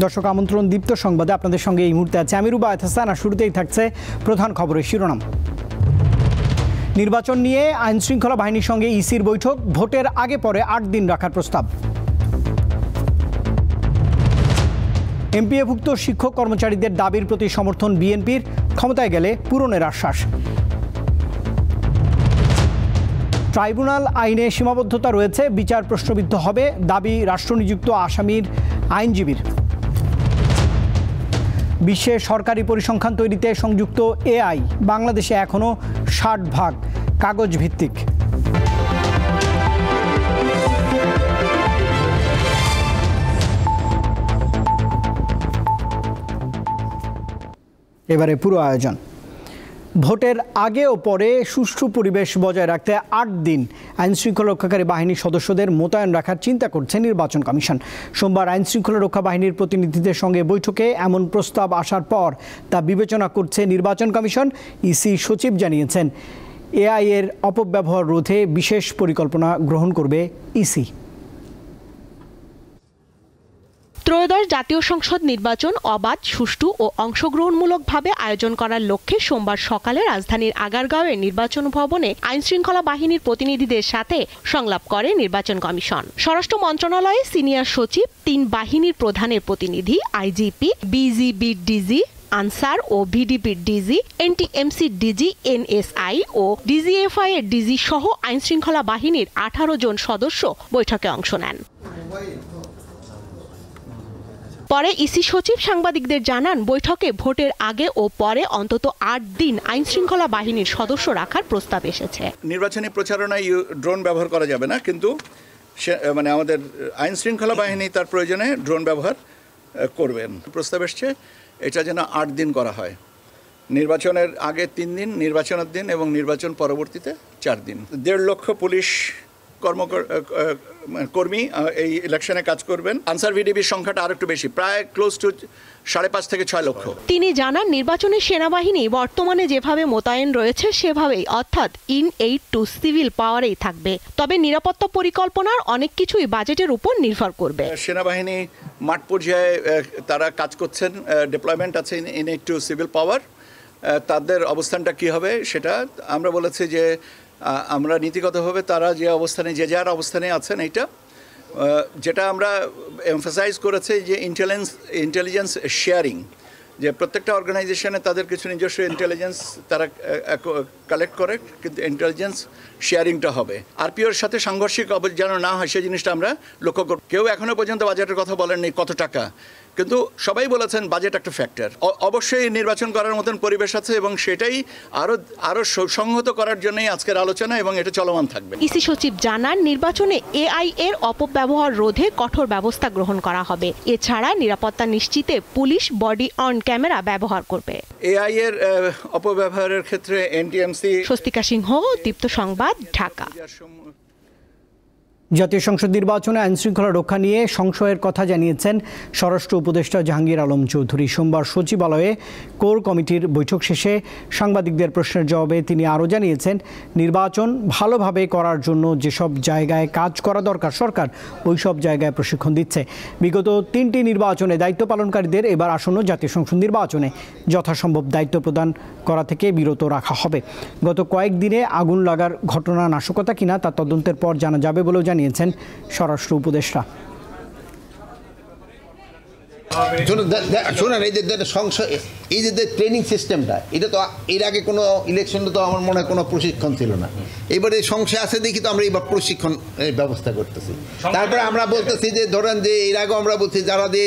দর্শক আমন্ত্রণ দীপ্ত সংবাদে আপনাদের সঙ্গে এই মুহূর্তে আছে আমি রুবায়েত হাসান। আর শুরুতেই থাকছে প্রধান খবরের শিরোনাম। নির্বাচন নিয়ে আইন শৃঙ্খলা বাহিনীর সঙ্গে ইসির বৈঠক, ভোটের আগে পরে ৮ দিন রাখার প্রস্তাব। এমপিএভুক্ত শিক্ষক কর্মচারীদের দাবির প্রতি সমর্থন বিএনপির, ক্ষমতায় গেলে পূরণের আশ্বাস। ট্রাইব্যুনাল আইনে সীমাবদ্ধতা রয়েছে, বিচার প্রশ্নবিদ্ধ হবে, দাবি রাষ্ট্রনিযুক্ত আসামির আইনজীবীর। বিশ্বে সরকারি পরিসংখ্যান তৈরিতে সংযুক্ত এআই, বাংলাদেশে এখনও 60% কাগজ ভিত্তিক। এবারে পুরো আয়োজন। ভোটের আগে ও পরে সুষ্ঠু পরিবেশ বজায় রাখতে ৮ দিন আইনশৃঙ্খলা রক্ষাকারী বাহিনীর সদস্যদের মোতায়েন রাখার চিন্তা করছে নির্বাচন কমিশন। সোমবার আইনশৃঙ্খলা রক্ষা বাহিনীর প্রতিনিধিদের সঙ্গে বৈঠকে এমন প্রস্তাব আসার পর তা বিবেচনা করছে নির্বাচন কমিশন। ইসি সচিব জানিয়েছেন, এআই এর অপব্যবহার রোধে বিশেষ পরিকল্পনা গ্রহণ করবে ইসি। ত্রয়োদশ জাতীয় সংসদ নির্বাচন অবাধ, সুষ্ঠু ও অংশগ্রহণমূলকভাবে আয়োজন করার লক্ষ্যে সোমবার সকালে রাজধানীর আগারগাঁওয়ের নির্বাচন ভবনে আইনশৃঙ্খলা বাহিনীর প্রতিনিধিদের সাথে সংলাপ করে নির্বাচন কমিশন। স্বরাষ্ট্র মন্ত্রণালয়ে সিনিয়র সচিব, 3 বাহিনীর প্রধানের প্রতিনিধি, আইজিপি, বিজিবির ডিজি, আনসার ও ভিডিপির ডিজি, এনটিএমসির ডিজি, এনএসআই ও ডিজিএফআই এর ডিজি সহ আইনশৃঙ্খলা বাহিনীর 18 জন সদস্য বৈঠকে অংশ নেন। পরে ইসি সচিব সাংবাদিকদের জানান, বৈঠকে ভোটের আগে ও পরে অন্তত ৮ দিন আইনশৃঙ্খলা বাহিনীর সদস্য রাখার প্রস্তাব এসেছে। নির্বাচনী প্রচারণায় ড্রোন ব্যবহার করা যাবে না, কিন্তু আমাদের আইনশৃঙ্খলা বাহিনী তার প্রয়োজনে ড্রোন ব্যবহার করবেন। প্রস্তাব এসছে এটা যেন ৮ দিন করা হয়। নির্বাচনের আগে 3 দিন, নির্বাচনের দিন এবং নির্বাচন পরবর্তীতে 4 দিন। 1.5 লক্ষ পুলিশ কর্মী এই ইলেকশনে কাজ করবেন। আনসার ভিডিপির সংখ্যাটা আরো একটু বেশি, প্রায় ক্লোজ টু 5.5 থেকে 6 লক্ষ। তিনি জানান, নির্বাচনের সেনাবাহিনী বর্তমানে যেভাবে মোতায়েন রয়েছে সেভাবেই, অর্থাৎ ইন এইড টু সিভিল পাওয়ারেই থাকবে। তবে নিরাপত্তা পরিকল্পনার অনেক কিছুই বাজেটের উপর নির্ভর করবে। সেনাবাহিনী মাঠ পর্যায়ে তারা কাজ করছেন, ডিপ্লয়মেন্ট আছে ইন এইড টু সিভিল পাওয়ার। তাদের অবস্থানটা কি হবে সেটা আমরা বলেছি যে আমরা নীতিগতভাবে তারা যে অবস্থানে যে যার অবস্থানে আছেন, এইটা যেটা আমরা এমফাসাইজ করেছি যে ইন্টেলিজেন্স শেয়ারিং, যে প্রত্যেকটা অর্গানাইজেশনে তাদের কিছু নিজস্ব ইন্টেলিজেন্স তারা কালেক্ট করে, কিন্তু ইন্টেলিজেন্স শেয়ারিংটা হবে। আরপিওর সাথে সাংঘর্ষিক যেন না হয় সেই জিনিসটা আমরা লক্ষ্য করব। কেউ এখনো পর্যন্ত বাজেটের কথা বলেননি কত টাকা, কিন্তু সবাই বলেছেন বাজেট একটা ফ্যাক্টর। অবশ্যই নির্বাচন করার মতন পরিবেশ আছে এবং সেটাই আরো সংহত করার জন্যই আজকের আলোচনা এবং এটা চলমান থাকবে। ইসি সচিব জানান, নির্বাচনে এআই এর অপব্যবহার রোধে কঠোর ব্যবস্থা গ্রহণ করা হবে। এছাড়া নিরাপত্তা নিশ্চিতে পুলিশ বডি অন ক্যামেরা ব্যবহার করবে। এআই এর অপব্যবহারের ক্ষেত্রে এনটিএমসি। স্বস্তিকা সিংহ, দীপ্ত সংবাদ, ঢাকা। জাতীয় সংসদ নির্বাচনে আইনশৃঙ্খলা রক্ষা নিয়ে সংশয়ের কথা জানিয়েছেন স্বরাষ্ট্র উপদেষ্টা জাহাঙ্গীর আলম চৌধুরী। সোমবার সচিবালয়ে কোর কমিটির বৈঠক শেষে সাংবাদিকদের প্রশ্নের জবাবে তিনি আরও জানিয়েছেন, নির্বাচন ভালোভাবে করার জন্য যেসব জায়গায় কাজ করা দরকার সরকার ওই সব জায়গায় প্রশিক্ষণ দিচ্ছে। বিগত 3টি নির্বাচনে দায়িত্ব পালনকারীদের এবার আসন্ন জাতীয় সংসদ নির্বাচনে যথাসম্ভব দায়িত্ব প্রদান করা থেকে বিরত রাখা হবে। গত কয়েকদিনে আগুন লাগার ঘটনা নাশকতা কিনা তা তদন্তের পর জানা যাবে বলেও জানিয়েছেন স্বরাষ্ট্র উপদেষ্টা। শোনেন, এই যে ট্রেনিং সিস্টেমটা, এটা তো এর আগে কোনো ইলেকশনে তো আমার মনে হয় কোনো প্রশিক্ষণ ছিল না। এবারে সংশয় আছে দেখি তো আমরা এবার প্রশিক্ষণ ব্যবস্থা করতেছি। তারপরে আমরা বলতেছি যে ধরেন যে এর আগে আমরা বলছি যারা যে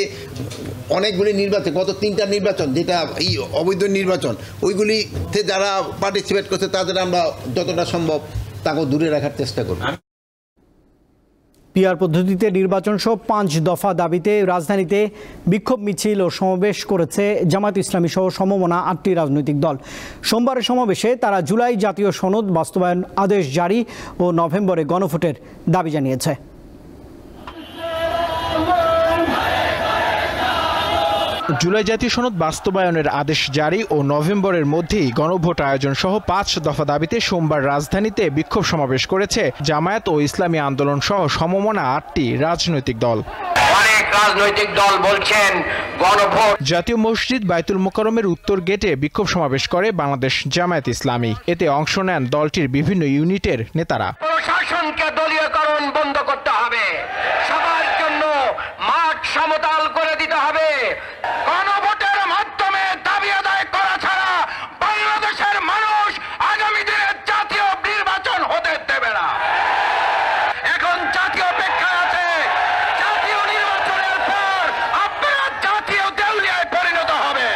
অনেকগুলি নির্বাচন, গত 3টা নির্বাচন যেটা এই অবৈধ নির্বাচন, ওইগুলিতে যারা পার্টিসিপেট করছে তাদের আমরা যতটা সম্ভব তাকে দূরে রাখার চেষ্টা করব। পিআর পদ্ধতিতে নির্বাচন সহ 5 দফা দাবিতে রাজধানীতে বিক্ষোভ মিছিল ও সমাবেশ করেছে জামায়াত ইসলামী সহ সমমনা 8টি রাজনৈতিক দল। সোমবারের সমাবেশে তারা জুলাই জাতীয় সনদ বাস্তবায়ন আদেশ জারি ও নভেম্বরে গণভোটের দাবি জানিয়েছে। জুলাই জাতীয় সনদ বাস্তবায়নের আদেশ জারি ও নভেম্বরের মধ্যেই গণভোট আয়োজন সহ 5 দফা দাবিতে সোমবার রাজধানীতে বিক্ষোভ সমাবেশ করেছে জামায়াত ও ইসলামী আন্দোলন সহ সমমনা 8টি রাজনৈতিক দল। অনেক রাজনৈতিক দল বলছেন গণভোট। জাতীয় মসজিদ বাইতুল মোকাররমের উত্তর গেটে বিক্ষোভ সমাবেশ করে বাংলাদেশ জামায়াত ইসলামী। এতে অংশ নেন দলটির বিভিন্ন ইউনিটের নেতারা। প্রশাসনকে দলীয়করণ বন্ধ করতে হবে, সবার জন্য মাঠ সমতল করে দিতে হবে। গণভোটের মাধ্যমে দাবি আদায় করা ছাড়া বাংলাদেশের মানুষ আগামী দিনে জাতীয় নির্বাচন হতে দেবে না। এখন জাতীয় অপেক্ষায় আছে, জাতীয় নির্বাচনের পর আপনারা জাতীয় দেউলিয়ায় পরিণত হবে।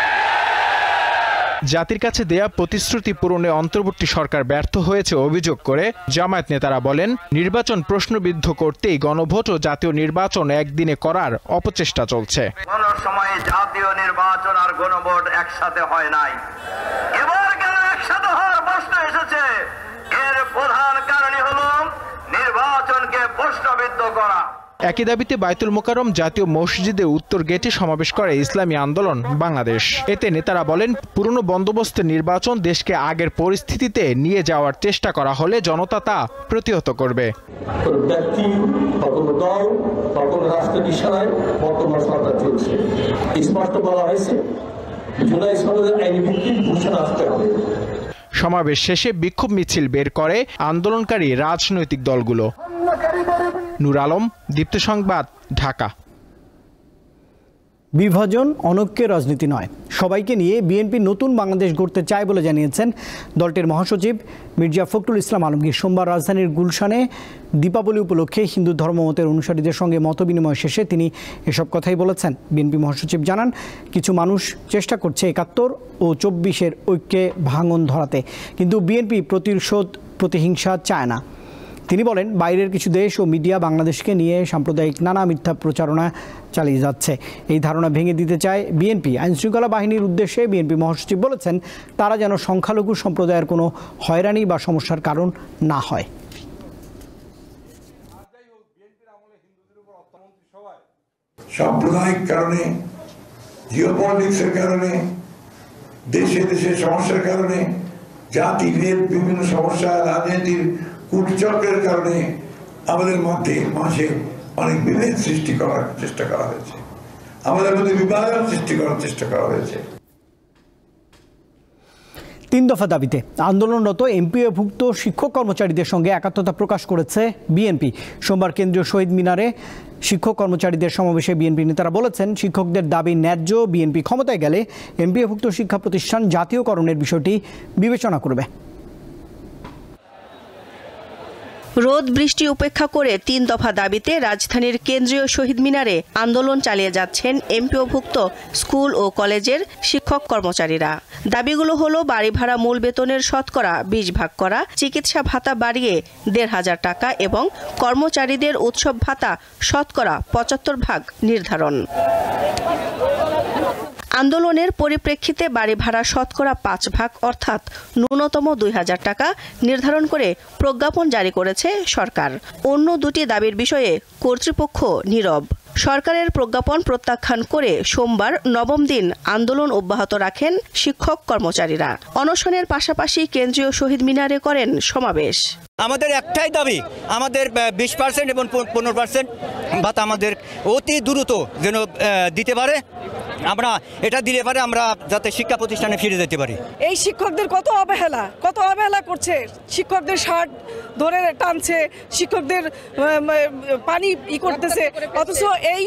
জাতির কাছে দেয়া প্রতিশ্রুতি পূরণে অন্তর্বর্তী সরকার ব্যর্থ হয়েছে অভিযোগ করে জামায়াত নেতারা বলেন, নির্বাচন প্রশ্নবিদ্ধ করতেই গণভোট ও জাতীয় নির্বাচন একদিনে করার অপচেষ্টা চলছে। কোন সময় জাতীয় নির্বাচন আর গণভোট একসাথে হয় নাই, এবার কেন একসাথে হওয়ার প্রশ্ন এসেছে? এর প্রধান কারণই হলো নির্বাচনকে প্রশ্নবিদ্ধ করা। একই দাবিতে বাইতুল মোকাররম জাতীয় মসজিদে উত্তর গেটে সমাবেশ করে ইসলামী আন্দোলন বাংলাদেশ। এতে নেতারা বলেন, পুরনো বন্দোবস্তের নির্বাচন দেশকে আগের পরিস্থিতিতে নিয়ে যাওয়ার চেষ্টা করা হলে জনতা তা প্রতিহত করবে। ব্যক্তি বা কোনো দল বা কোনো রাষ্ট্রের ইশারায় বর্তমান সরকার চলছে। স্পষ্ট বলা হয়েছে জুলাই সনদের আইনি ভিত্তিক ঘোষণা আসতে হবে। সমাবেশ শেষে বিক্ষোভ মিছিল বের করে আন্দোলনকারী রাজনৈতিক দলগুলো। নূর আলম, দীপ্ত সংবাদ, ঢাকা। বিভাজন অনৈক্যের রাজনীতি নয়, সবাইকে নিয়ে বিএনপি নতুন বাংলাদেশ গড়তে চায় বলে জানিয়েছেন দলটির মহাসচিব মির্জা ফখরুল ইসলাম আলমগীর। সোমবার রাজধানীর গুলশানে দীপাবলি উপলক্ষে হিন্দু ধর্মমতের অনুসারীদের সঙ্গে মতবিনিময় শেষে তিনি এসব কথাই বলেছেন। বিএনপি মহাসচিব জানান, কিছু মানুষ চেষ্টা করছে ৭১ ও ২৪-এর ঐক্যে ভাঙন ধরাতে, কিন্তু বিএনপি প্রতিশোধ প্রতিহিংসা চায় না। তিনি বলেন, বাইরের কিছু দেশ ও মিডিয়া বাংলাদেশকে নিয়ে সাম্প্রদায়িক নানা মিথ্যা প্রচারণা চালিয়ে যাচ্ছে। এই ধারণা ভেঙে দিতে চায় বিএনপি। আইনশৃঙ্খলা বাহিনীর উদ্দেশ্যে বিএনপি মহাসচিব বলেছেন, তারা যেন সংখ্যালঘু সম্প্রদায়ের কোনো হয়রানি বা সমস্যার কারণ না হয়। সাম্প্রদায়িক কারণে, জিওপলিটিক্সের কারণে, দেশে দেশে সমস্যার কারণে, জাতির বিভিন্ন সমস্যা, রাজনীতির কূটচক্রের কারণে আমাদের মাঝে অনেক বিভেদ সৃষ্টি করার চেষ্টা করা হয়েছে, আমাদের মধ্যে বিভাজন সৃষ্টি করার চেষ্টা করা হয়েছে। ৩ দফা দাবিতে আন্দোলনরত এমপিওভুক্ত শিক্ষক কর্মচারীদের সঙ্গে একাত্মতা প্রকাশ করেছে বিএনপি। সোমবার কেন্দ্রীয় শহীদ মিনারে শিক্ষক কর্মচারীদের সমাবেশে বিএনপি নেতারা বলেছেন, শিক্ষকদের দাবি ন্যায্য। বিএনপি ক্ষমতায় গেলে এমপিওভুক্ত শিক্ষা প্রতিষ্ঠান জাতীয়করণের বিষয়টি বিবেচনা করবে। রোদ বৃষ্টি উপেক্ষা করে ৩ দফা দাবিতে রাজধানীর কেন্দ্রীয় শহীদ মিনারে আন্দোলন চালিয়ে যাচ্ছেন এমপিওভুক্ত স্কুল ও কলেজের শিক্ষক কর্মচারীরা। দাবিগুলো হলো বাড়ি ভাড়া মূল বেতনের শতকরা ২০ ভাগ করা, চিকিৎসা ভাতা বাড়িয়ে ১৫০০ টাকা এবং কর্মচারীদের উৎসব ভাতা শতকরা ৭৫ ভাগ নির্ধারণ। আন্দোলনের পরিপ্রেক্ষিতে বাড়ি ভাড়া শতকরা ৫ ভাগ অর্থাৎ ন্যূনতম ২০০০ টাকা নির্ধারণ করে প্রজ্ঞাপন জারি করেছে সরকার। অন্য দুটি দাবির বিষয়ে কর্তৃপক্ষ নীরব। সরকারের প্রজ্ঞাপন প্রত্যাখ্যান করে সোমবার ৯ম দিন আন্দোলন অব্যাহত রাখেন শিক্ষক কর্মচারীরা। অনশনের পাশাপাশি কেন্দ্রীয় শহীদ মিনারে করেন সমাবেশ। আমাদের একটাই দাবি, আমাদের 20% এবং 15% ভাতা আমাদের অতি দ্রুত যেন দিতে পারে। আমরা এটা দিলে পারে আমরা যাতে শিক্ষা প্রতিষ্ঠানে ফিরে যেতে পারি। এই শিক্ষকদের কত অবহেলা করছে, শিক্ষকদের শার্ট ধরে টানছে, শিক্ষকদের পানি করতেছে, অথচ এই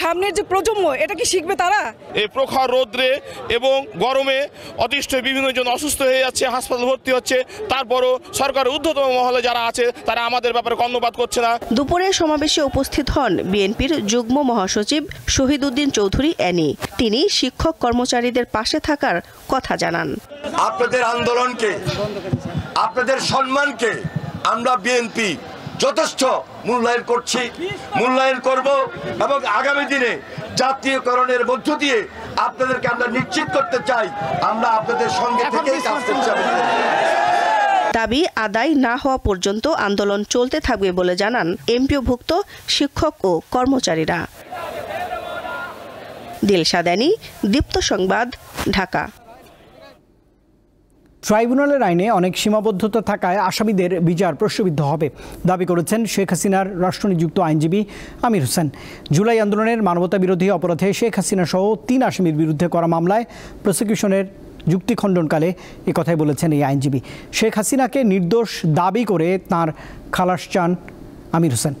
সামনের যে প্রজন্ম এটা কি শিখবে তারা? এই প্রখর রোদ্রে এবং গরমে অতিষ্ঠ বিভিন্ন জন অসুস্থ হয়ে যাচ্ছে, হাসপাতাল ভর্তি হচ্ছে, তারপরও সরকারের ঊর্ধ্বতম মহলে যারা আছে তারা আমাদের ব্যাপারে কর্ণপাত করছে না। দুপুরে সমাবেশে উপস্থিত হন বিএনপির যুগ্ম মহাসচিব শহীদ উদ্দিন চৌধুরী অ্যানি। তিনি শিক্ষক কর্মচারীদের পাশে থাকার কথা জানান। আপনাদের আন্দোলনকে, আপনাদের সম্মানকে আমরা বিএনপি যথেষ্ট মূল্যায়ন করছি, মূল্যায়ন করব এবং আগামী দিনে জাতীয়করণের মধ্য দিয়ে আপনাদেরকে আমরা নিশ্চিত করতে চাই আমরা আপনাদের সঙ্গে থেকেই কাজ করতে চাই। দাবি আদায় না হওয়া পর্যন্ত আন্দোলন চলতে থাকবে বলে জানান এমপিওভুক্ত শিক্ষক ও কর্মচারীরা। দিলশাদানি, দীপ্ত সংবাদ, ঢাকা। ট্রাইব্যুনালের আইনে অনেক সীমাবদ্ধতা থাকায় আসামিদের বিচার প্রশ্নবিদ্ধ হবে দাবি করেছেন শেখ হাসিনার রাষ্ট্রনিযুক্ত আইনজীবী আমির হোসেন। জুলাই আন্দোলনের মানবতাবিরোধী অপরাধে শেখ হাসিনা সহ 3 আসামির বিরুদ্ধে করা মামলায় প্রসিকিউশনের যুক্তি খণ্ডনকালে একথাই বলেছেন এই আইনজীবী। শেখ হাসিনাকে নির্দোষ দাবি করে তাঁর খালাস চান আমির হোসেন।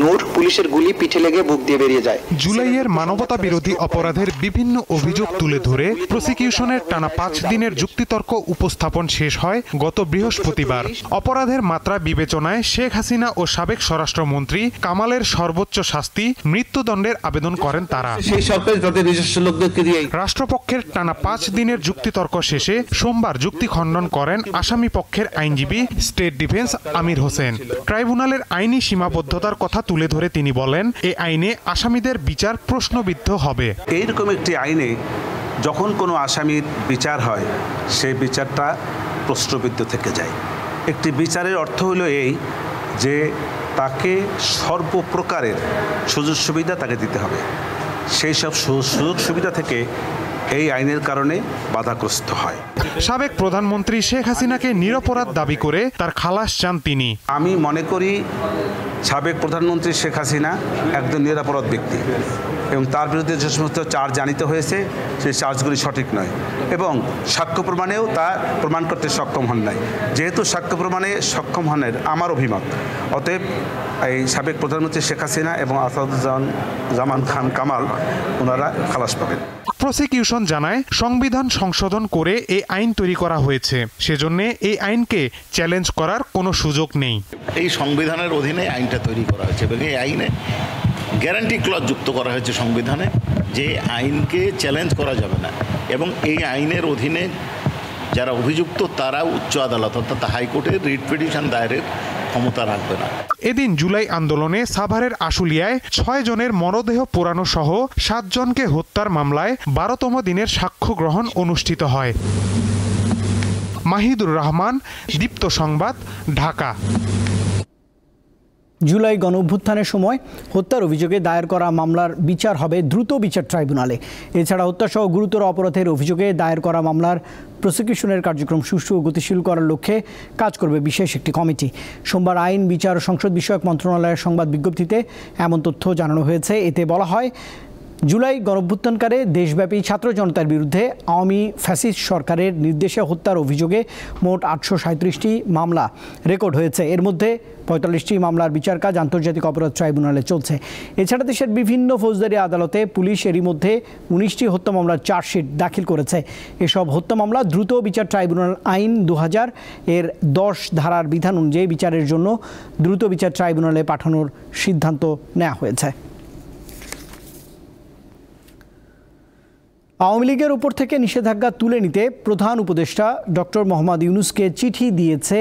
নূর পুলিশের গুলি পিঠে লেগে বুক দিয়ে বেরিয়ে যায়। জুলাইয়ের মানবতা বিরোধী অপরাধের বিভিন্ন অভিযোগ তুলে ধরে প্রসিকিউশনের টানা 5 দিনের যুক্তিতর্ক উপস্থাপন শেষ হয় গত বৃহস্পতিবার। অপরাধের মাত্রা বিবেচনায় শেখ হাসিনা ও সাবেক স্বরাষ্ট্রমন্ত্রী কামালের সর্বোচ্চ শাস্তি মৃত্যুদণ্ডের আবেদন করেন তারা। সেই সরকার তাদের নিজস্ব লোকদেরকে দিয়ে রাষ্ট্রপক্ষের টানা 5 দিনের যুক্তিতর্ক শেষে সোমবার যুক্তি খণ্ডন করেন আসামি পক্ষের আইনজীবী স্টেট ডিফেন্স আমির হোসেন। ট্রাইব্যুনালের আইনি সীমাবদ্ধতার কথা তুলে ধরে তিনি বলেন, এই আইনে আসামিদের বিচার প্রশ্নবিদ্ধ হবে। এইরকম একটি আইনে যখন কোনো আসামির বিচার হয় সেই বিচারটা প্রশ্নবিদ্ধ থেকে যায়। একটি বিচারের অর্থ হলো এই যে তাকে সর্বপ্রকারের সুযোগ সুবিধা তাকে দিতে হবে। সেই সব সুযোগ সুবিধা থেকে এই আইনের কারণে বাধাগ্রস্ত হয়। সাবেক প্রধানমন্ত্রী শেখ হাসিনাকে নিরপরাধ দাবি করে তার খালাস চান তিনি। আমি মনে করি সাবেক প্রধানমন্ত্রী শেখ হাসিনা একজন নিরপরাধ ব্যক্তি এবং তার বিরুদ্ধে যে সমস্ত চার্জ আনিত হয়েছে সেই চার্জগুলি সঠিক নয় এবং সাক্ষ্য প্রমাণেও তা প্রমাণ করতে সক্ষম হন নাই। যেহেতু সাক্ষ্য প্রমাণে সক্ষম হনের আমার অভিমত, অতএব এই সাবেক প্রধানমন্ত্রী শেখ হাসিনা এবং আসাদুজ্জামান খান কামাল ওনারা খালাস পাবেন। প্রসিকিউশন জানায় সংবিধান সংশোধন করে এই আইন তৈরি করা হয়েছে, সেজন্য এই আইনকে চ্যালেঞ্জ করার কোনো সুযোগ নেই। এই সংবিধানের অধীনে আইনটা তৈরি করা হয়েছে এবং এই আইনে গ্যারান্টি ক্লজ যুক্ত করা হয়েছে সংবিধানে যে আইনকে চ্যালেঞ্জ করা যাবে না এবং এই আইনের অধীনে যারা অভিযুক্ত তারা উচ্চ আদালত অর্থাৎ হাইকোর্টের রিট পিটিশন দায়েরের ক্ষমতা রাখবে না। এদিন জুলাই আন্দোলনে সাভারের আশুলিয়ায় 6 জনের মরদেহ পোড়ানো সহ 7 জনকে হত্যার মামলায় 12তম দিনের সাক্ষ্য গ্রহণ অনুষ্ঠিত হয়। মাহিদুর রহমান, দীপ্ত সংবাদ, ঢাকা। জুলাই গণঅভ্যুত্থানের সময় হত্যার অভিযোগে দায়ের করা মামলার বিচার হবে দ্রুত বিচার ট্রাইব্যুনালে। এছাড়া হত্যাসহ গুরুতর অপরাধের অভিযোগে দায়ের করা মামলার প্রসিকিউশনের কার্যক্রম সুষ্ঠু ও গতিশীল করার লক্ষ্যে কাজ করবে বিশেষ একটি কমিটি। সোমবার আইন, বিচার ও সংসদ বিষয়ক মন্ত্রণালয়ের সংবাদ বিজ্ঞপ্তিতে এমন তথ্য জানানো হয়েছে। এতে বলা হয়, জুলাই গণঅভ্যুত্থানকালে দেশব্যাপী ছাত্র জনতার বিরুদ্ধে আওয়ামী ফ্যাসিস্ট সরকারের নির্দেশে হত্যার অভিযোগে মোট 837টি মামলা রেকর্ড হয়েছে। এর মধ্যে 45টি মামলার বিচার কাজ আন্তর্জাতিক অপরাধ ট্রাইব্যুনালে চলছে। এছাড়া দেশের বিভিন্ন ফৌজদারি আদালতে পুলিশ এরই মধ্যে 19টি হত্যা মামলার চার্জশিট দাখিল করেছে। এসব হত্যা মামলা দ্রুত বিচার ট্রাইব্যুনাল আইন 2000 এর 10 ধারার বিধান অনুযায়ী বিচারের জন্য দ্রুত বিচার ট্রাইব্যুনালে পাঠানোর সিদ্ধান্ত নেওয়া হয়েছে। আওয়ামী লীগের উপর থেকে নিষেধাজ্ঞা তুলে নিতে প্রধান উপদেষ্টা ডক্টর মোহাম্মদ ইউনূসকে চিঠি দিয়েছে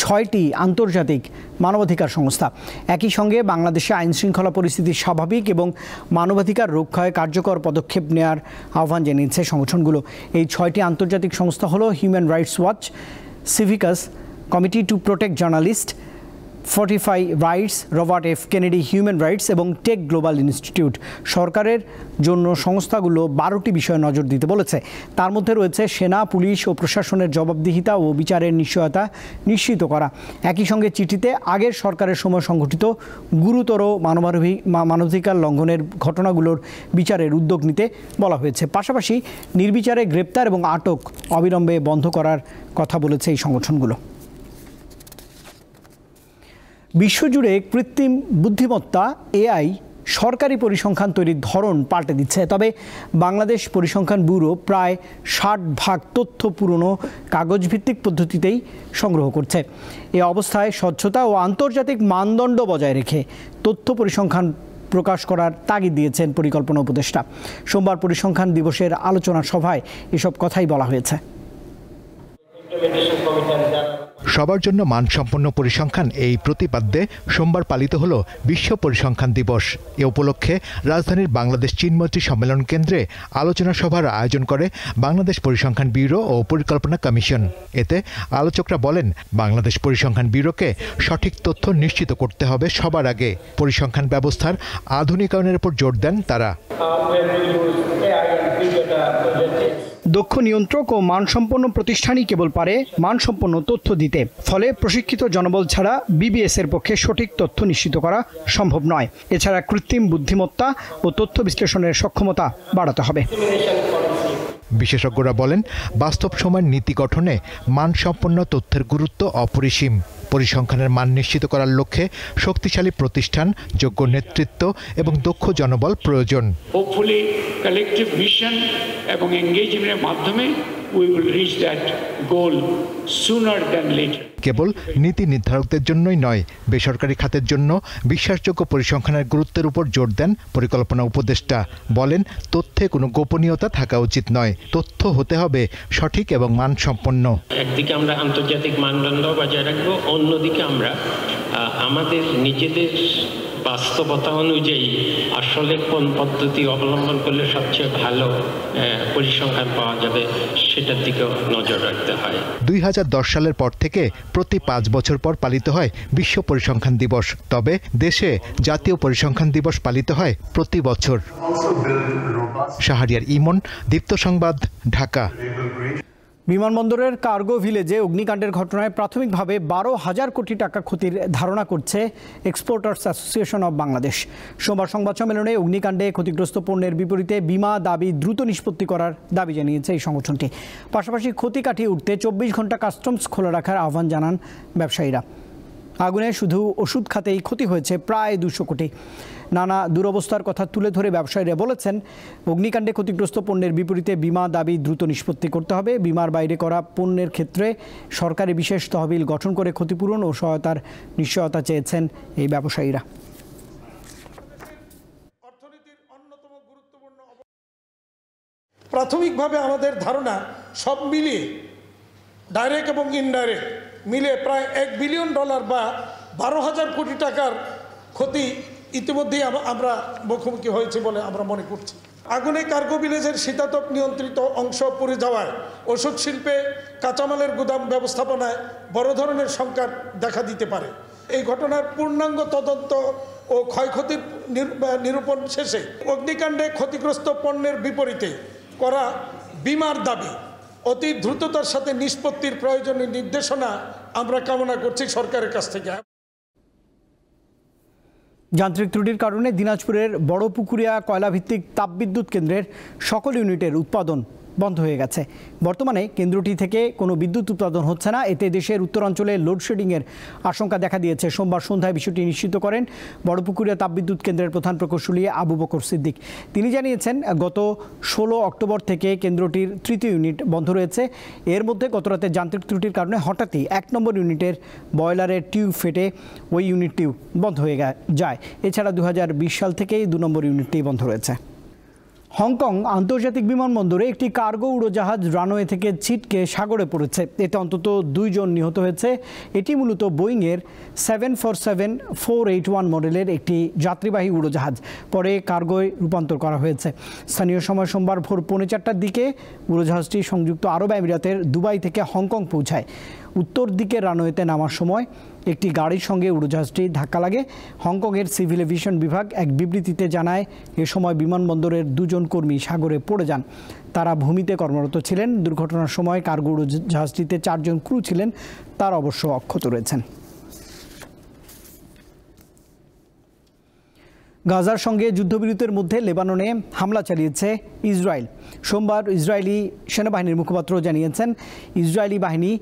6টি আন্তর্জাতিক মানবাধিকার সংস্থা। একই সঙ্গে বাংলাদেশে আইনশৃঙ্খলা পরিস্থিতি স্বাভাবিক এবং মানবাধিকার রক্ষায় কার্যকর পদক্ষেপ নেওয়ার আহ্বান জানিয়েছে সংগঠনগুলো। এই 6টি আন্তর্জাতিক সংস্থা হলো হিউম্যান রাইটস ওয়াচ, সিভিকাস, Committee to Protect Journalist, Fortify Rights, Robert F Kennedy Human Rights এবং টেক গ্লোবাল ইনস্টিটিউট। সরকারের জন্য সংস্থাগুলো 12টি বিষয়ে নজর দিতে বলেছে। তার মধ্যে রয়েছে সেনা, পুলিশ ও প্রশাসনের জবাবদিহিতা ও বিচারের নিশ্চয়তা নিশ্চিত করা। একই সঙ্গে চিঠিতে আগের সরকারের সময় সংঘটিত গুরুতর মানবাধিকার লঙ্ঘনের ঘটনাগুলোর বিচারের উদ্যোগ নিতে বলা হয়েছে। পাশাপাশি নির্বিচারে গ্রেপ্তার এবং আটক অবিলম্বে বন্ধ করার কথা বলেছে এই সংগঠনগুলো। বিশ্বজুড়ে কৃত্রিম বুদ্ধিমত্তা এআই সরকারি পরিসংখ্যান তৈরির ধরন পাল্টে দিচ্ছে। তবে বাংলাদেশ পরিসংখ্যান ব্যুরো প্রায় 60% তথ্য পুরনো কাগজভিত্তিক পদ্ধতিতেই সংগ্রহ করছে। এ অবস্থায় স্বচ্ছতা ও আন্তর্জাতিক মানদণ্ড বজায় রেখে তথ্য পরিসংখ্যান প্রকাশ করার তাগিদ দিয়েছেন পরিকল্পনা উপদেষ্টা। সোমবার পরিসংখ্যান দিবসের আলোচনা সভায় এসব কথাই বলা হয়েছে। সবার জন্য মানসম্পন্ন পরিসংখ্যান এই প্রতিপাদ্যে সোমবার পালিত হল বিশ্ব পরিসংখ্যান দিবস। এ উপলক্ষে রাজধানীর বাংলাদেশ চীনমৈত্রী সম্মেলন কেন্দ্রে আলোচনা সভার আয়োজন করে বাংলাদেশ পরিসংখ্যান ব্যুরো ও পরিকল্পনা কমিশন। এতে আলোচকরা বলেন, বাংলাদেশ পরিসংখ্যান ব্যুরোকে সঠিক তথ্য নিশ্চিত করতে হবে সবার আগে। পরিসংখ্যান ব্যবস্থার আধুনিকায়নের উপর জোর দেন তারা। দক্ষ নিয়ন্ত্রক ও মানসম্পন্ন প্রতিষ্ঠানই কেবল পারে মানসম্পন্ন তথ্য দিতে। ফলে প্রশিক্ষিত জনবল ছাড়া বিবিএস এর পক্ষে সঠিক তথ্য নিশ্চিত করা সম্ভব নয়। এছাড়া কৃত্রিম বুদ্ধিমত্তা ও তথ্য বিশ্লেষণের সক্ষমতা বাড়াতে হবে। বিশেষজ্ঞরা বলেন, বাস্তব সময়ের নীতি গঠনে মানসম্পন্ন তথ্যের গুরুত্ব অপরিসীম। পরিসংখ্যানের মান নিশ্চিত করার লক্ষ্যে শক্তিশালী প্রতিষ্ঠান, যোগ্য নেতৃত্ব এবং দক্ষ জনবল প্রয়োজন। হোপফুলি কালেকটিভ মিশন এবং এনগেজমেন্টের মাধ্যমে we will reach that goal sooner than later. কেবল নীতি নির্ধারকদের জন্যই নয়, বেসরকারি খাতের জন্য বিশ্বাসযোগ্য পরিসংখ্যানের গুরুত্বের উপর জোর দেন পরিকল্পনা উপদেষ্টা। বলেন, তথ্যে কোনো গোপনীয়তা থাকা উচিত নয়, তথ্য হতে হবে সঠিক এবং মানসম্পন্ন। একদিকে আমরা আন্তর্জাতিক মানদণ্ড বজায় রাখবো, অন্যদিকে আমরা আমাদের নিজেদের বাস্তবতা অনুযায়ী আসলে কোন পদ্ধতি অবলম্বন করলে সবচেয়ে ভালো পরিসংখ্যান পাওয়া যাবে সেটার দিকেও নজর রাখতে হয়। 2010 সালের পর থেকে প্রতি 5 বছর পর পালিত হয় বিশ্ব পরিসংখ্যান দিবস। তবে দেশে জাতীয় পরিসংখ্যান দিবস পালিত হয় প্রতি বছর। শাহরিয়ার ইমন, দীপ্ত সংবাদ, ঢাকা। বিমানবন্দরের কার্গো ভিলেজে অগ্নিকাণ্ডের ঘটনায় প্রাথমিকভাবে 12,000 কোটি টাকা ক্ষতির ধারণা করছে এক্সপোর্টার্স অ্যাসোসিয়েশন অব বাংলাদেশ। সোমবার সংবাদ সম্মেলনে অগ্নিকাণ্ডে ক্ষতিগ্রস্ত পণ্যের বিপরীতে বিমা দাবি দ্রুত নিষ্পত্তি করার দাবি জানিয়েছে এই সংগঠনটি। পাশাপাশি ক্ষতি কাটিয়ে উঠতে 24 ঘন্টা কাস্টমস খোলা রাখার আহ্বান জানান ব্যবসায়ীরা। আগুনে শুধু ওষুধ খাতেই ক্ষতি হয়েছে প্রায় 200 কোটি। নানা দুরবস্থার কথা তুলে ধরে ব্যবসায়ীরা বলেছেন, অগ্নিকাণ্ডে ক্ষতিগ্রস্ত পণ্যের বিপরীতে বিমা দাবি দ্রুত নিষ্পত্তি করতে হবে। বিমার বাইরে করা পণ্যের ক্ষেত্রে সরকারি বিশেষ তহবিল গঠন করে ক্ষতিপূরণ ও সহায়তার নিশ্চয়তা চেয়েছেন এই ব্যবসায়ীরা। প্রাথমিকভাবে আমাদের ধারণা সব মিলিয়ে ডাইরেক্ট এবং ইনডাইরেক্ট মিলে প্রায় $1 বিলিয়ন বা 12,000 কোটি টাকার ক্ষতি ইতিমধ্যেই আমরা মুখোমুখি হয়েছে বলে আমরা মনে করছি। আগুনে কার্গো ভিলেজের শীতাতপ নিয়ন্ত্রিত অংশ পুড়ে যাওয়ায় ওষুধ শিল্পে কাঁচামালের গুদাম ব্যবস্থাপনায় বড় ধরনের সংকট দেখা দিতে পারে। এই ঘটনার পূর্ণাঙ্গ তদন্ত ও ক্ষয়ক্ষতির নিরূপণ শেষে অগ্নিকাণ্ডে ক্ষতিগ্রস্ত পণ্যের বিপরীতে করা বিমার দাবি অতি দ্রুততার সাথে নিষ্পত্তির প্রয়োজনীয় নির্দেশনা আমরা কামনা করছি সরকারের কাছ থেকে। যান্ত্রিক ত্রুটির কারণে দিনাজপুরের বড়পুকুরিয়া কয়লাভিত্তিক তাপবিদ্যুৎ কেন্দ্রের সকল ইউনিটের উৎপাদন বন্ধ হয়ে গেছে। বর্তমানে কেন্দ্রটি থেকে কোনো বিদ্যুৎ উৎপাদন হচ্ছে না। এতে দেশের উত্তরাঞ্চলে লোডশেডিংয়ের আশঙ্কা দেখা দিয়েছে। সোমবার সন্ধ্যায় বিষয়টি নিশ্চিত করেন বড়পুকুরিয়া তাপবিদ্যুৎ কেন্দ্রের প্রধান প্রকৌশলী আবু বকর সিদ্দিক। তিনি জানিয়েছেন, গত 16 অক্টোবর থেকে কেন্দ্রটির 3য় ইউনিট বন্ধ রয়েছে। এর মধ্যে গতরাতে যান্ত্রিক ত্রুটির কারণে হঠাৎই 1 নম্বর ইউনিটের বয়লারের টিউব ফেটে ওই ইউনিটটিও বন্ধ হয়ে যায়। এছাড়া 2020 সাল থেকেই 2 নম্বর ইউনিটটি বন্ধ রয়েছে। হংকং আন্তর্জাতিক বিমানবন্দরে একটি কার্গো উড়োজাহাজ রানওয়ে থেকে ছিটকে সাগরে পড়েছে। এতে অন্তত 2 জন নিহত হয়েছে। এটি মূলত বোয়িংয়ের 747-481 মডেলের একটি যাত্রীবাহী উড়োজাহাজ। পরে কার্গোয় রূপান্তর করা হয়েছে। স্থানীয় সময় সোমবার ভোর 4:45টার দিকে উড়োজাহাজটি সংযুক্ত আরব আমিরাতের দুবাই থেকে হংকং পৌঁছায়। উত্তর দিকের রানওয়েতে নামার সময় একটি গাড়ির সঙ্গে উড়োজাহাজটি ধাক্কা লাগে। হংকংয়ের সিভিল এভিয়েশন বিভাগ এক বিবৃতিতে জানায়, এ সময় বিমানবন্দরের 2 জন কর্মী সাগরে পড়ে যান। তারা ভূমিতে কর্মরত ছিলেন। দুর্ঘটনার সময় কার্গো উড়োজাহাজটিতে 4 জন ক্রু ছিলেন, তারা অবশ্য অক্ষত রয়েছেন। গাজার সঙ্গে যুদ্ধবিরতির মধ্যে লেবাননে হামলা চালিয়েছে ইসরায়েল। সোমবার ইসরায়েলি সেনাবাহিনীর মুখপাত্র জানিয়েছেন, ইসরায়েলি বাহিনী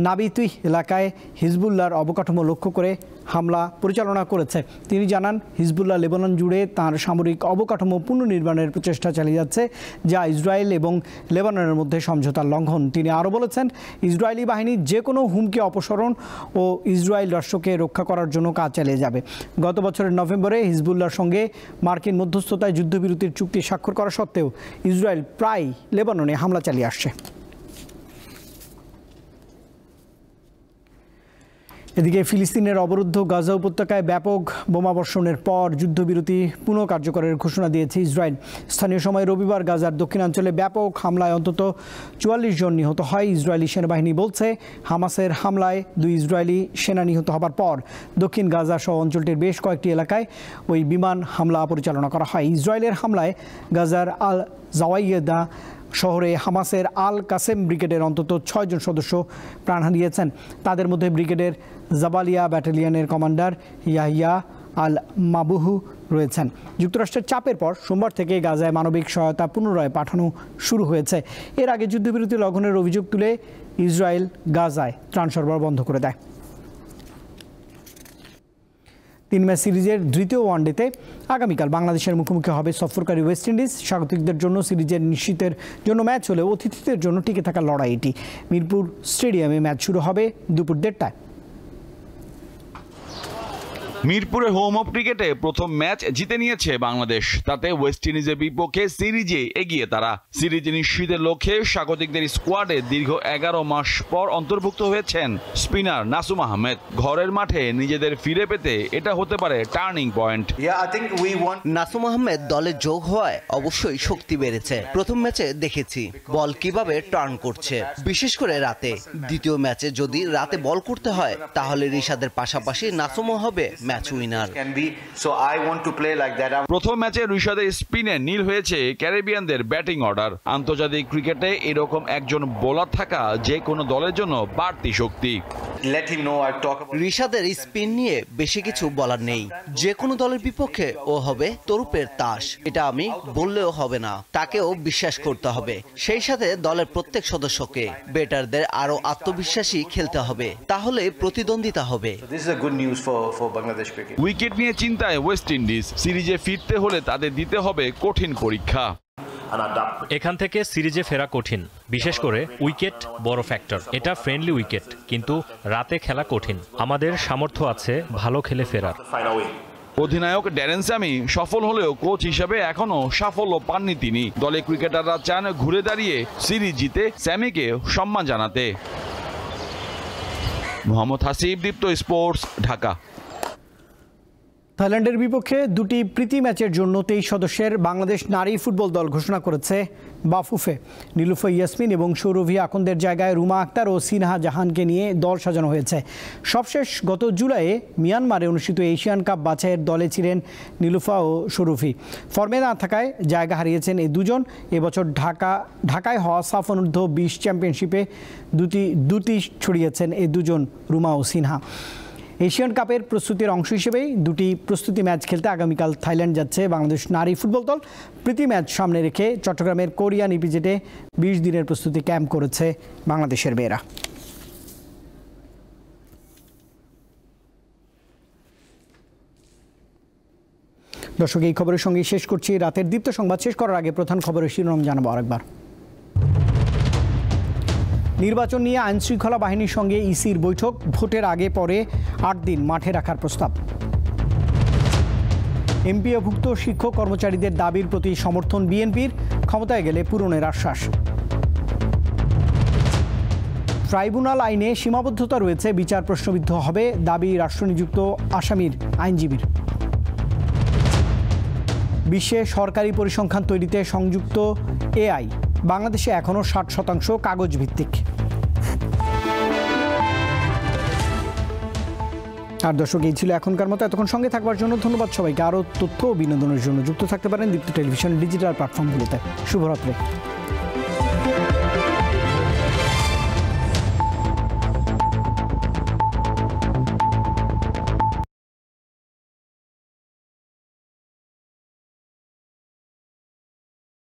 নাবিতুই এলাকায় হিজবুল্লাহর অবকাঠামো লক্ষ্য করে হামলা পরিচালনা করেছে। তিনি জানান, হিজবুল্লাহ লেবানন জুড়ে তার সামরিক অবকাঠামো পুনর্নির্মাণের প্রচেষ্টা চালিয়ে যাচ্ছে, যা ইসরায়েল এবং লেবাননের মধ্যে সমঝোতার লঙ্ঘন। তিনি আরও বলেছেন, ইসরায়েলি বাহিনী যে কোনো হুমকি অপসারণ ও ইসরায়েল রাষ্ট্রকে রক্ষা করার জন্য কাজ চালিয়ে যাবে। গত বছরের নভেম্বরে হিজবুল্লাহর সঙ্গে মার্কিন মধ্যস্থতায় যুদ্ধবিরতির চুক্তি স্বাক্ষর করা সত্ত্বেও ইসরায়েল প্রায় লেবাননে হামলা চালিয়ে আসছে। এদিকে ফিলিস্তিনের অবরুদ্ধ গাজা উপত্যকায় ব্যাপক বোমাবর্ষণের পর যুদ্ধবিরতি পুনঃ কার্যকরের ঘোষণা দিয়েছে ইসরায়েল। স্থানীয় সময় রবিবার গাজার দক্ষিণাঞ্চলে ব্যাপক হামলায় অন্তত 44 জন নিহত হয়। ইসরায়েলি সেনাবাহিনী বলছে, হামাসের হামলায় 2 ইসরায়েলি সেনা নিহত হবার পর দক্ষিণ গাজা সহ অঞ্চলটির বেশ কয়েকটি এলাকায় ওই বিমান হামলা পরিচালনা করা হয়। ইসরায়েলের হামলায় গাজার আল জাওয়াইয়েদা শহরে হামাসের আল কাসেম ব্রিগেডের অন্তত 6 জন সদস্য প্রাণ হারিয়েছেন। তাদের মধ্যে ব্রিগেডের জাবালিয়া ব্যাটালিয়নের কমান্ডার ইয়াহিয়া আল মাবুহু রয়েছেন। যুক্তরাষ্ট্রের চাপের পর সোমবার থেকে গাজায় মানবিক সহায়তা পুনরায় পাঠানো শুরু হয়েছে। এর আগে যুদ্ধবিরতি লঙ্ঘনের অভিযোগ তুলে ইসরায়েল গাজায় ত্রাণ সরবরাহ বন্ধ করে দেয়। 3 ম্যাচ সিরিজের দ্বিতীয় ওয়ানডেতে আগামীকাল বাংলাদেশের মুখোমুখি হবে সফরকারী ওয়েস্ট ইন্ডিজ। স্বাগতিকদের জন্য সিরিজের নিশ্চিতের জন্য ম্যাচ হলেও অতিথিদের জন্য টিকে থাকার লড়াই এটি। মিরপুর স্টেডিয়ামে ম্যাচ শুরু হবে দুপুর 1:30টায়। মিরপুরে হোম অফ ক্রিকেটে প্রথম ম্যাচ জিতে নিয়েছে বাংলাদেশ। তাতে ওয়েস্ট ইন্ডিজের বিপক্ষে সিরিজে এগিয়ে তারা। সিরিজ নিশ্চিতের লক্ষ্যে স্বাগতিকদের স্কোয়াডে দীর্ঘ 11 মাস পর অন্তর্ভুক্ত হয়েছেন স্পিনার নাসুম আহমেদ। ঘরের মাঠে নিজেদের ফিরে পেতে এটা হতে পারে টার্নিং পয়েন্ট। নাসুম আহমেদ দলে যোগ হওয়ায় অবশ্যই শক্তি বেড়েছে। প্রথম ম্যাচে দেখেছি বল কিভাবে টার্ন করছে, বিশেষ করে রাতে। দ্বিতীয় ম্যাচে যদি রাতে বল করতে হয় তাহলে রিশাদের পাশাপাশি নাসুমও হবে ম্যাচ উইনার। প্রথম ম্যাচে রিশাদের স্পিনে নীল হয়েছে ক্যারিবিয়ানদের ব্যাটিং অর্ডার। আন্তর্জাতিক ক্রিকেটে এরকম একজন বোলার থাকা যে কোনো দলের জন্য বাড়তি শক্তি। রিশাদের স্পিন নিয়ে বেশি কিছু বলার নেই। যে কোনো দলের বিপক্ষে ও হবে তরুপের তাস, এটা আমি বললেও হবে না। তাকেও বিশ্বাস করতে হবে। সেই সাথে দলের প্রত্যেক সদস্যকে ব্যাটারদের আরো আত্মবিশ্বাসী খেলতে হবে, তাহলে প্রতিদ্বন্দ্বিতা হবে। উইকেট নিয়ে চিন্তায় ওয়েস্ট ইন্ডিজ। সিরিজে ফিরতে হলে তাদের দিতে হবে কঠিন পরীক্ষা। এখান থেকে সিরিজে ফেরা কঠিন, বিশেষ করে উইকেট বড় ফ্যাক্টর। এটা ফ্রেন্ডলি উইকেট, কিন্তু রাতে খেলা কঠিন। আমাদের সামর্থ্য আছে ভালো খেলে ফেরার। অধিনায়ক ড্যারেন স্যামি সফল হলেও কোচ হিসেবে এখনো সাফল্য পাননি তিনি। দলে ক্রিকেটাররা চান ঘুরে দাঁড়িয়ে সিরিজ জিতে স্যামিকে সম্মান জানাতে। মোহাম্মদ হাসিব, দীপ্ত স্পোর্টস, ঢাকা। থাইল্যান্ডের বিপক্ষে 2টি প্রীতি ম্যাচের জন্য 23 সদস্যের বাংলাদেশ নারী ফুটবল দল ঘোষণা করেছে বাফুফে। নীলুফা ইয়াসমিন এবং সৌরভী আকন্দের জায়গায় রুমা আক্তার ও সিনহা জাহানকে নিয়ে দল সাজানো হয়েছে। সবশেষ গত জুলাইয়ে মিয়ানমারে অনুষ্ঠিত এশিয়ান কাপ বাছাইয়ের দলে ছিলেন নীলুফা ও সৌরভী। ফর্মে না থাকায় জায়গা হারিয়েছেন এই দুজন। এবছর ঢাকায় হওয়া সাফ অনূর্ধ্ব 20 চ্যাম্পিয়নশিপে দুটি ছড়িয়েছেন এই দুজন, রুমা ও সিনহা। এশিয়ান কাপের প্রস্তুতির অংশ হিসেবেই 2টি প্রস্তুতি ম্যাচ খেলতে আগামীকাল থাইল্যান্ড যাচ্ছে বাংলাদেশ নারী ফুটবল দল। প্রীতি ম্যাচ সামনে রেখে চট্টগ্রামের কোরিয়ান ইপিজেডে 20 দিনের প্রস্তুতি ক্যাম্প করেছে বাংলাদেশের মেয়েরা। দর্শক, এই খবরের সঙ্গে শেষ করছি রাতের দীপ্ত সংবাদ। শেষ করার আগে প্রধান খবরের শিরোনাম জানাবো আরেকবার। নির্বাচন নিয়ে আইনশৃঙ্খলা বাহিনীর সঙ্গে ইসির বৈঠক। ভোটের আগে পরে 8 দিন মাঠে রাখার প্রস্তাব। এমপিওভুক্ত শিক্ষক কর্মচারীদের দাবির প্রতি সমর্থন বিএনপির, ক্ষমতায় গেলে পূরণের আশ্বাস। ট্রাইব্যুনাল আইনে সীমাবদ্ধতা রয়েছে, বিচার প্রশ্নবিদ্ধ হবে, দাবি রাষ্ট্রনিযুক্ত আসামির আইনজীবীর। বিশ্বে সরকারি পরিসংখ্যান তৈরিতে সংযুক্ত এআই, বাংলাদেশে এখনও 60% কাগজ ভিত্তিক। আর দর্শক, এই ছিল এখনকার মতো। এতক্ষণ সঙ্গে থাকবার জন্য ধন্যবাদ সবাইকে। আরও তথ্য ও বিনোদনের জন্য যুক্ত থাকতে পারেন দীপ্ত টেলিভিশন ডিজিটাল প্ল্যাটফর্মগুলোতে। শুভরাত্রি।